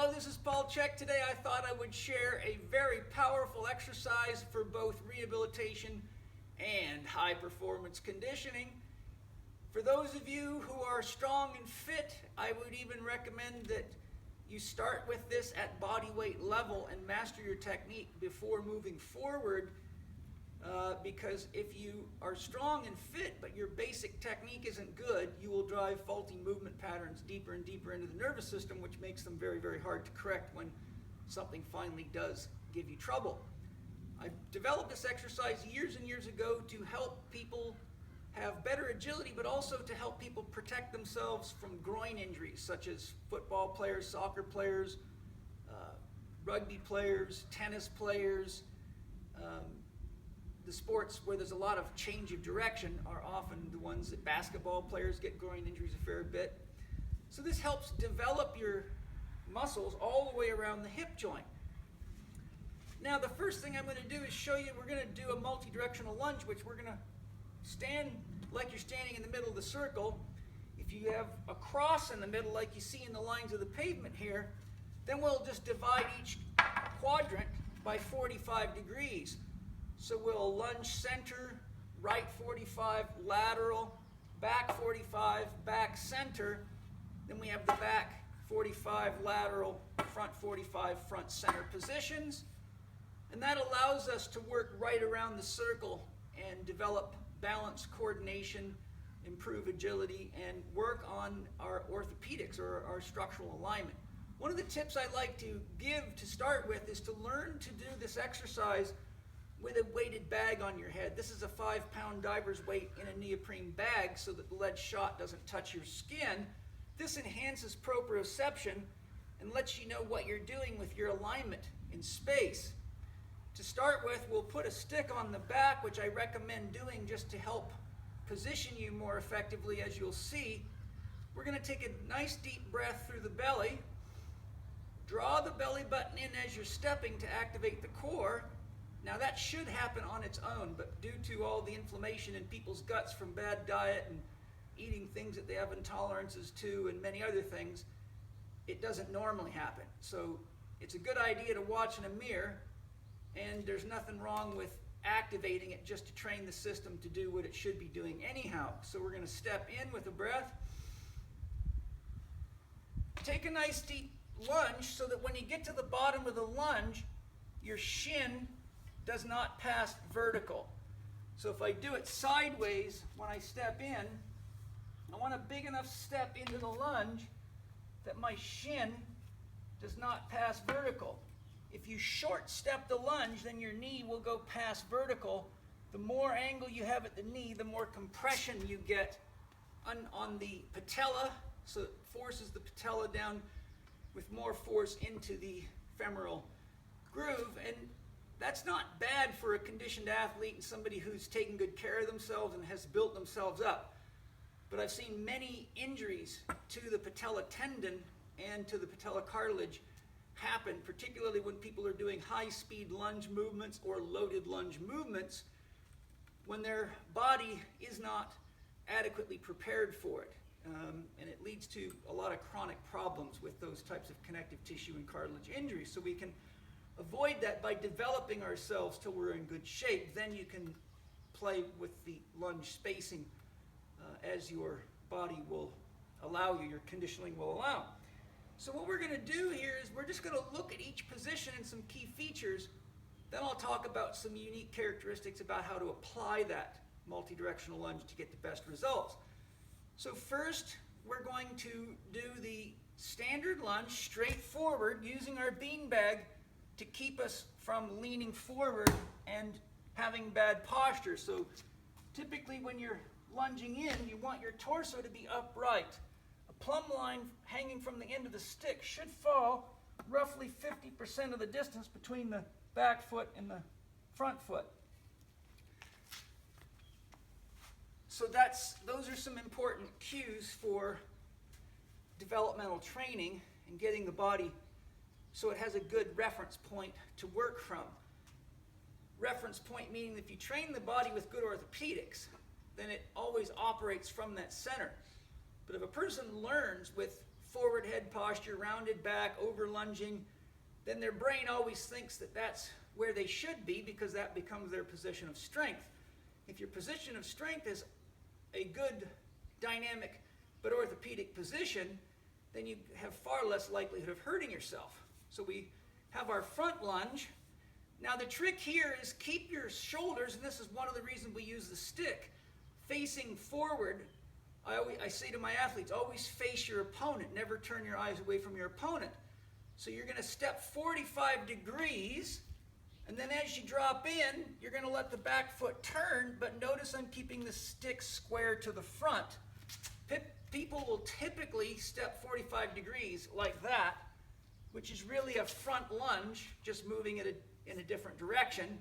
Hello, this is Chek. Today I thought I would share a very powerful exercise for both rehabilitation and high performance conditioning. For those of you who are strong and fit, I would even recommend that you start with this at body weight level and master your technique before moving forward, because if you are strong and fit but your basic technique isn't good, you will drive faulty movement patterns deeper and deeper into the nervous system, which makes them very, very hard to correct when something finally does give you trouble. I developed this exercise years and years ago to help people have better agility, but also to help people protect themselves from groin injuries, such as football players, soccer players, rugby players, tennis players. The sports where there's a lot of change of direction are often the ones that basketball players get groin injuries a fair bit. So this helps develop your muscles all the way around the hip joint. Now the first thing I'm going to do is show you, we're going to do a multi-directional lunge, which we're going to stand like you're standing in the middle of the circle. If you have a cross in the middle like you see in the lines of the pavement here, then we'll just divide each quadrant by 45 degrees. So we'll lunge center, right 45, lateral, back 45, back center. Then we have the back 45, lateral, front 45, front center positions. And that allows us to work right around the circle and develop balance, coordination, improve agility, and work on our orthopedics or our structural alignment. One of the tips I like to give to start with is to learn to do this exercise with a weighted bag on your head. This is a 5-pound diver's weight in a neoprene bag so that the lead shot doesn't touch your skin. This enhances proprioception and lets you know what you're doing with your alignment in space. To start with, we'll put a stick on the back, which I recommend doing just to help position you more effectively, as you'll see. We're going to take a nice deep breath through the belly. Draw the belly button in as you're stepping to activate the core. Now that should happen on its own, but due to all the inflammation in people's guts from bad diet and eating things that they have intolerances to and many other things, it doesn't normally happen. So it's a good idea to watch in a mirror, and there's nothing wrong with activating it just to train the system to do what it should be doing anyhow. So we're going to step in with a breath. Take a nice deep lunge so that when you get to the bottom of the lunge, your shin does not pass vertical. So if I do it sideways when I step in, I want a big enough step into the lunge that my shin does not pass vertical. If you short step the lunge, then your knee will go past vertical. The more angle you have at the knee, the more compression you get on the patella, so it forces the patella down with more force into the femoral groove. And that's not bad for a conditioned athlete and somebody who's taken good care of themselves and has built themselves up. But I've seen many injuries to the patella tendon and to the patella cartilage happen, particularly when people are doing high-speed lunge movements or loaded lunge movements, when their body is not adequately prepared for it. And it leads to a lot of chronic problems with those types of connective tissue and cartilage injuries. So we can avoid that by developing ourselves till we're in good shape. Then you can play with the lunge spacing as your body will allow you, your conditioning will allow. So what we're going to do here is we're just going to look at each position and some key features. Then I'll talk about some unique characteristics about how to apply that multi-directional lunge to get the best results. So first, we're going to do the standard lunge straight forward using our beanbag to keep us from leaning forward and having bad posture. So typically when you're lunging in, you want your torso to be upright. A plumb line hanging from the end of the stick should fall roughly 50% of the distance between the back foot and the front foot. So those are some important cues for developmental training and getting the body so it has a good reference point to work from. Reference point meaning if you train the body with good orthopedics, then it always operates from that center. But if a person learns with forward head posture, rounded back, over lunging, then their brain always thinks that that's where they should be because that becomes their position of strength. If your position of strength is a good, dynamic, but orthopedic position, then you have far less likelihood of hurting yourself. So we have our front lunge. Now the trick here is keep your shoulders, and this is one of the reasons we use the stick, facing forward. I say to my athletes, always face your opponent. Never turn your eyes away from your opponent. So you're going to step 45 degrees, and then as you drop in, you're going to let the back foot turn, but notice I'm keeping the stick square to the front. People will typically step 45 degrees like that, which is really a front lunge, just moving it in a different direction.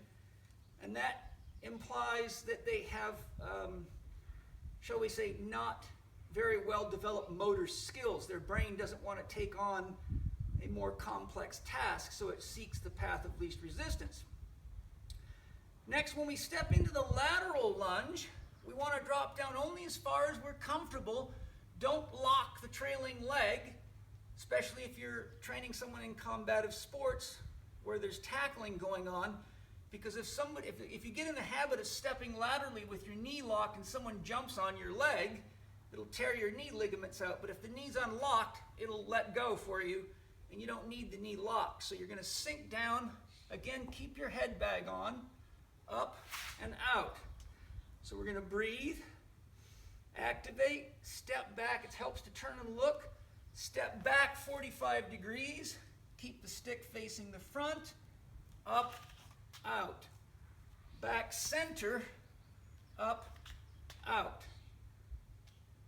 And that implies that they have, shall we say, not very well developed motor skills. Their brain doesn't want to take on a more complex task, so it seeks the path of least resistance. Next, when we step into the lateral lunge, we want to drop down only as far as we're comfortable. Don't lock the trailing leg, especially if you're training someone in combative sports where there's tackling going on, because if you get in the habit of stepping laterally with your knee locked and someone jumps on your leg, it'll tear your knee ligaments out. But if the knee's unlocked, it'll let go for you, and you don't need the knee locked. So you're going to sink down. Again, keep your head bag on, up and out. So we're going to breathe, activate, step back. It helps to turn and look. Step back 45 degrees. Keep the stick facing the front, up, out. Back center, up, out.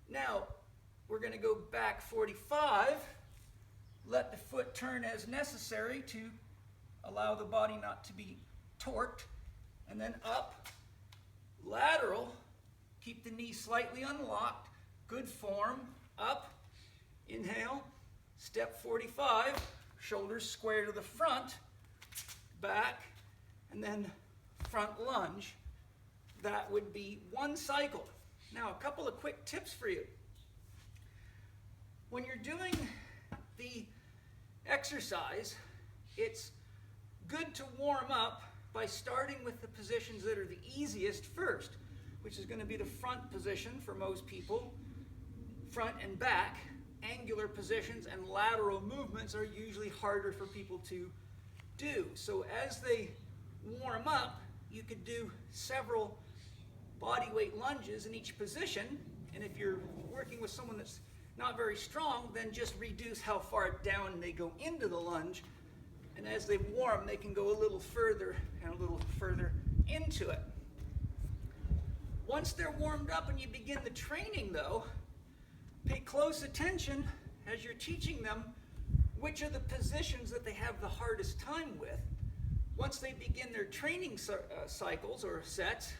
Now, we're going to go back 45. Let the foot turn as necessary to allow the body not to be torqued. And then up, lateral. Keep the knee slightly unlocked. Good form. Up, inhale, step 45. Shoulders square to the front, back, and then front lunge. That would be one cycle. Now, a couple of quick tips for you. When you're doing the exercise, it's good to warm up by starting with the positions that are the easiest first, which is going to be the front position for most people, front and back. Angular positions and lateral movements are usually harder for people to do. So as they warm up, you could do several body weight lunges in each position. And if you're working with someone that's not very strong, then just reduce how far down they go into the lunge. And as they warm, they can go a little further and a little further into it. Once they're warmed up and you begin the training, though, pay close attention as you're teaching them which are the positions that they have the hardest time with. Once they begin their training cycles or sets,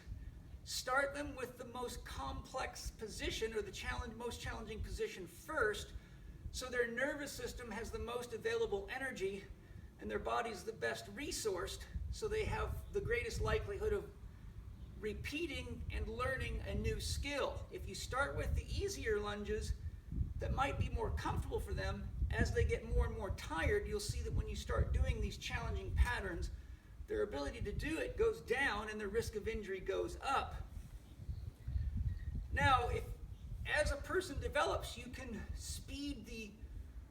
start them with the most complex position or the most challenging position first, so their nervous system has the most available energy and their body's the best resourced, so they have the greatest likelihood of repeating and learning a new skill. If you start with the easier lunges that might be more comfortable for them, as they get more and more tired, you'll see that when you start doing these challenging patterns, their ability to do it goes down and their risk of injury goes up. Now, as a person develops, you can speed the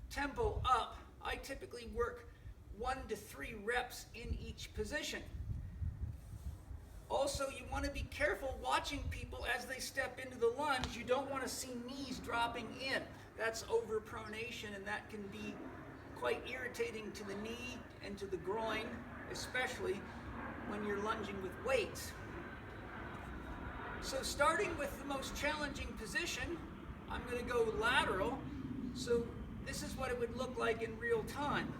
tempo up. I typically work 1 to 3 reps in each position. Also, you want to be careful watching people as they step into the lunge. You don't want to see knees dropping in. That's overpronation, and that can be quite irritating to the knee and to the groin, especially when you're lunging with weights. So starting with the most challenging position, I'm going to go lateral. So this is what it would look like in real time.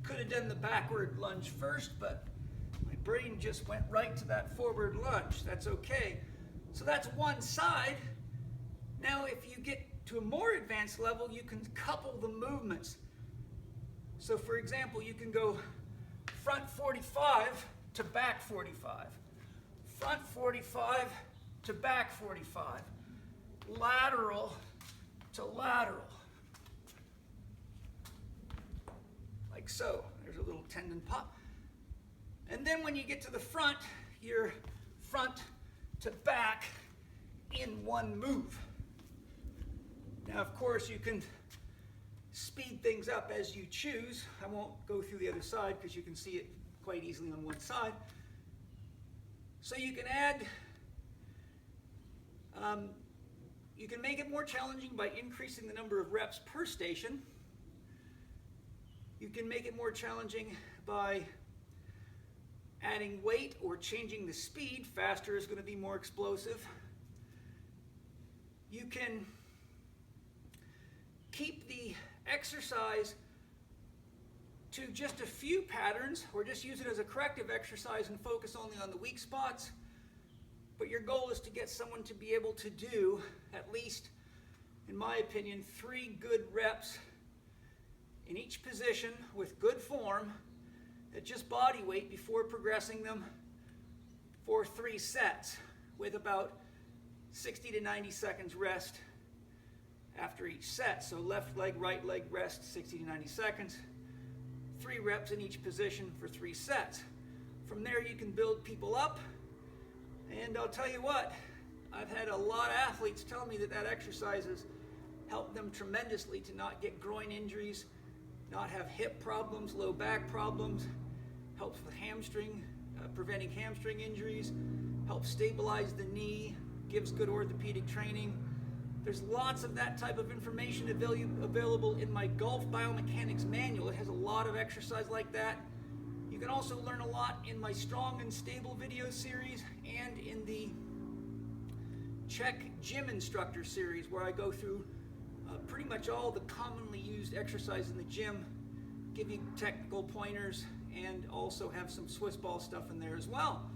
Could have done the backward lunge first, but my brain just went right to that forward lunge. That's okay. So that's one side. Now if you get to a more advanced level, you can couple the movements. So for example, you can go front 45 to back 45. Front 45 to back 45. Lateral to lateral. Like so. There's a little tendon pop. And then when you get to the front, you're front to back in one move. Now, of course, you can speed things up as you choose. I won't go through the other side because you can see it quite easily on one side. So you can add, you can make it more challenging by increasing the number of reps per station. You can make it more challenging by adding weight or changing the speed. Faster is going to be more explosive. You can keep the exercise to just a few patterns, or just use it as a corrective exercise and focus only on the weak spots. But your goal is to get someone to be able to do at least, in my opinion, 3 good reps in each position with good form at just body weight before progressing them for 3 sets with about 60 to 90 seconds rest after each set. So left leg, right leg rest, 60 to 90 seconds. 3 reps in each position for 3 sets. From there you can build people up. And I'll tell you what, I've had a lot of athletes tell me that that exercise has helped them tremendously to not get groin injuries, not have hip problems, low back problems, helps with hamstring, preventing hamstring injuries, helps stabilize the knee, gives good orthopedic training. There's lots of that type of information available in my Golf Biomechanics Manual. It has a lot of exercise like that. You can also learn a lot in my Strong and Stable video series and in the Chek Gym Instructor series, where I go through pretty much all the commonly used exercise in the gym, give you technical pointers, and also have some Swiss ball stuff in there as well.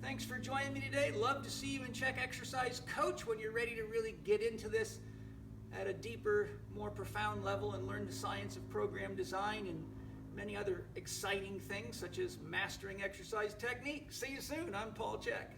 Thanks for joining me today. Love to see you in Chek Exercise Coach when you're ready to really get into this at a deeper, more profound level and learn the science of program design and many other exciting things such as mastering exercise technique. See you soon. I'm Paul Chek.